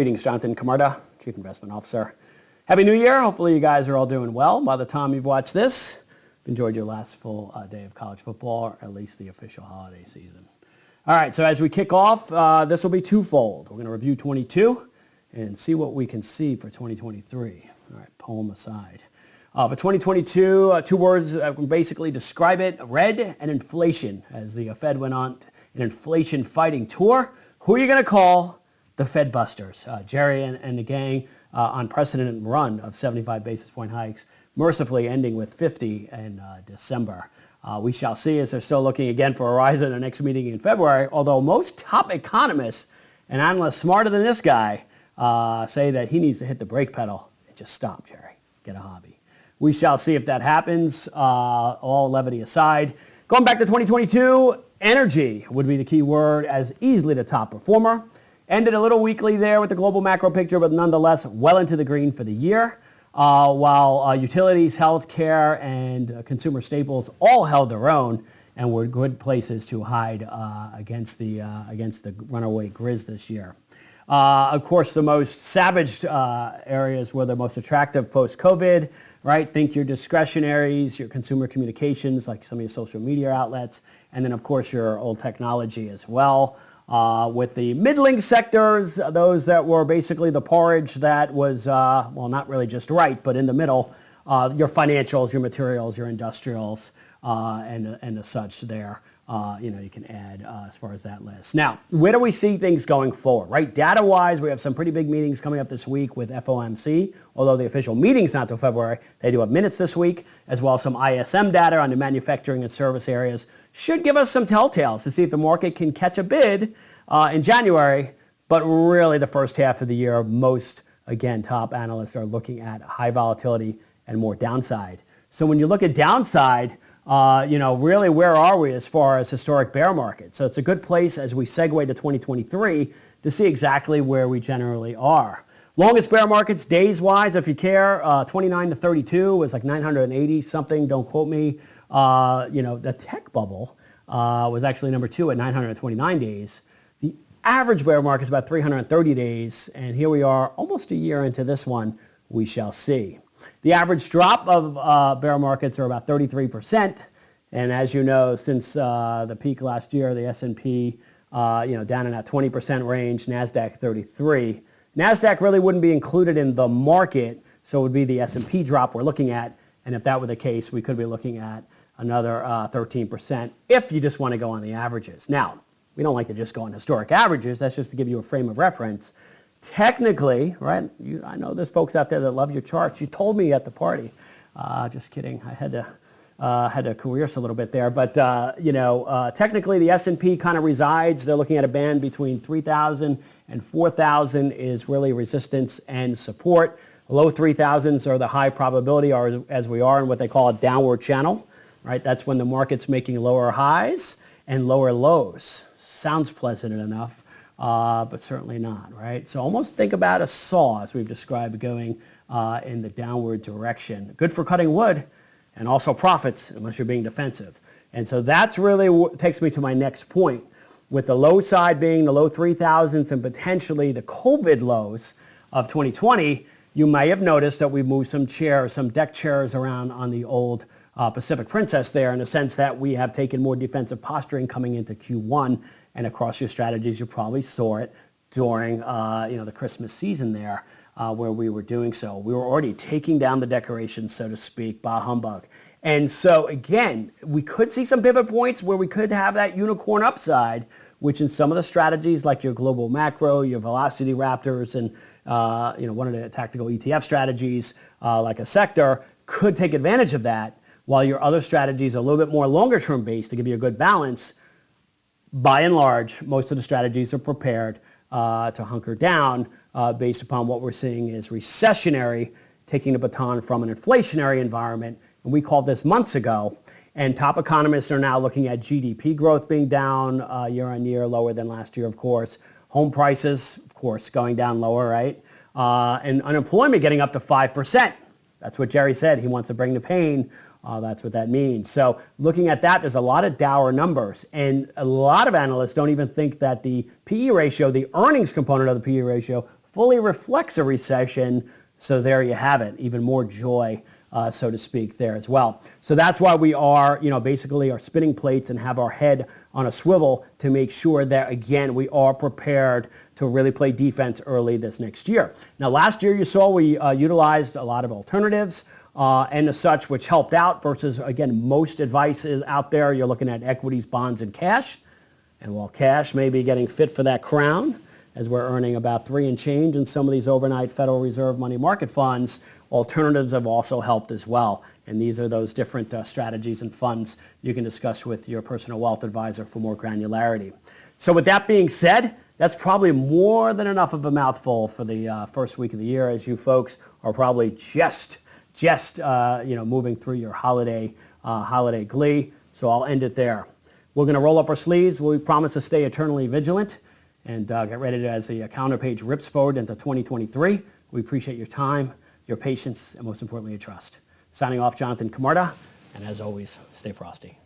Greetings, Jonathan Camarda, Chief Investment Officer. Happy New Year. Hopefully you guys are all doing well by the time you've watched this. Enjoyed your last full day of college football, or at least the official holiday season. All right, so as we kick off, this will be twofold. We're going to review 22 and see what we can see for 2023. All right, poem aside. For 2022, two words can basically describe it: red and inflation, as the Fed went on an inflation fighting tour. Who are you going to call the Fed busters? Jerry and the gang, unprecedented run of 75 basis point hikes, mercifully ending with 50 in December. We shall see, as they're still looking again for a rise in the next meeting in February, although most top economists and analysts smarter than this guy say that he needs to hit the brake pedal and just stop, Jerry. Get a hobby. We shall see if that happens, all levity aside. Going back to 2022, energy would be the key word as easily the top performer. Ended a little weakly there with the global macro picture, but nonetheless well into the green for the year. While utilities, healthcare, and consumer staples all held their own and were good places to hide against the runaway grizz this year. Of course, the most savaged areas were the most attractive post-COVID, right? Think your discretionaries, your consumer communications, like some of your social media outlets, and then, of course, your old technology as well. With the middling sectors, those that were basically the porridge that was, well, not really just right, but in the middle, your financials, your materials, your industrials, and the such there. You can add as far as that list. Now, where do we see things going forward, right? Data-wise, we have some pretty big meetings coming up this week with FOMC, although the official meeting's not till February. They do have minutes this week, as well as some ISM data on the manufacturing and service areas. Should give us some telltales to see if the market can catch a bid in January, but really the first half of the year, most, again, top analysts are looking at high volatility and more downside. So when you look at downside, really where are we as far as historic bear market? So it's a good place as we segue to 2023 to see exactly where we generally are. Longest bear markets days-wise, if you care, 29 to 32 was like 980 something, don't quote me. The tech bubble was actually number 2 at 929 days. The average bear market is about 330 days, and here we are almost a year into this one. We shall see. The average drop of bear markets are about 33%, and as you know, since the peak last year, the S&P, down in that 20% range, NASDAQ 33. NASDAQ really wouldn't be included in the market, so it would be the S&P drop we're looking at, and if that were the case, we could be looking at another 13% if you just want to go on the averages. Now, we don't like to just go on historic averages. That's just to give you a frame of reference. Technically, right, I know there's folks out there that love your charts. You told me at the party. Just kidding. I had to coerce a little bit there. But, technically the S&P kind of resides. They're looking at a band between 3,000 and 4,000 is really resistance and support. Low 3,000s are the high probability, or as we are in what they call a downward channel. Right, that's when the market's making lower highs and lower lows. Sounds pleasant enough, but certainly not, right? So almost think about a saw, as we've described, going in the downward direction. Good for cutting wood and also profits, unless you're being defensive. And so that's really what takes me to my next point, with the low side being the low 3,000s and potentially the COVID lows of 2020. You may have noticed that we moved some deck chairs around on the old Pacific Princess there, in the sense that we have taken more defensive posturing coming into Q1, and across your strategies you probably saw it during the Christmas season there where we were doing so. We were already taking down the decorations, so to speak, bah humbug. And so again, we could see some pivot points where we could have that unicorn upside, which in some of the strategies like your global macro, your velocity raptors, and one of the tactical ETF strategies like a sector could take advantage of that. While your other strategies are a little bit more longer term based to give you a good balance, by and large, most of the strategies are prepared to hunker down based upon what we're seeing is recessionary, taking the baton from an inflationary environment. And we called this months ago. And top economists are now looking at GDP growth being down year on year, lower than last year, of course. Home prices, of course, going down lower, right? And unemployment getting up to 5%. That's what Jerry said. He wants to bring the pain. That's what that means. So looking at that, there's a lot of dour numbers. And a lot of analysts don't even think that the PE ratio, the earnings component of the PE ratio, fully reflects a recession. So there you have it, even more joy, so to speak, there as well. So that's why we are, basically are spinning plates and have our head on a swivel to make sure that, again, we are prepared to really play defense early this next year. Now, last year you saw we utilized a lot of alternatives and as such, which helped out versus, again, most advice is out there. You're looking at equities, bonds, and cash. And while cash may be getting fit for that crown, as we're earning about 3 and change in some of these overnight Federal Reserve money market funds, alternatives have also helped as well. And these are those different strategies and funds you can discuss with your personal wealth advisor for more granularity. So with that being said, that's probably more than enough of a mouthful for the first week of the year, as you folks are probably just moving through your holiday glee. So I'll end it there. We're going to roll up our sleeves. We promise to stay eternally vigilant and get ready as the calendar page rips forward into 2023. We appreciate your time, your patience, and most importantly, your trust. Signing off, Jonathan Camarda, and as always, stay frosty.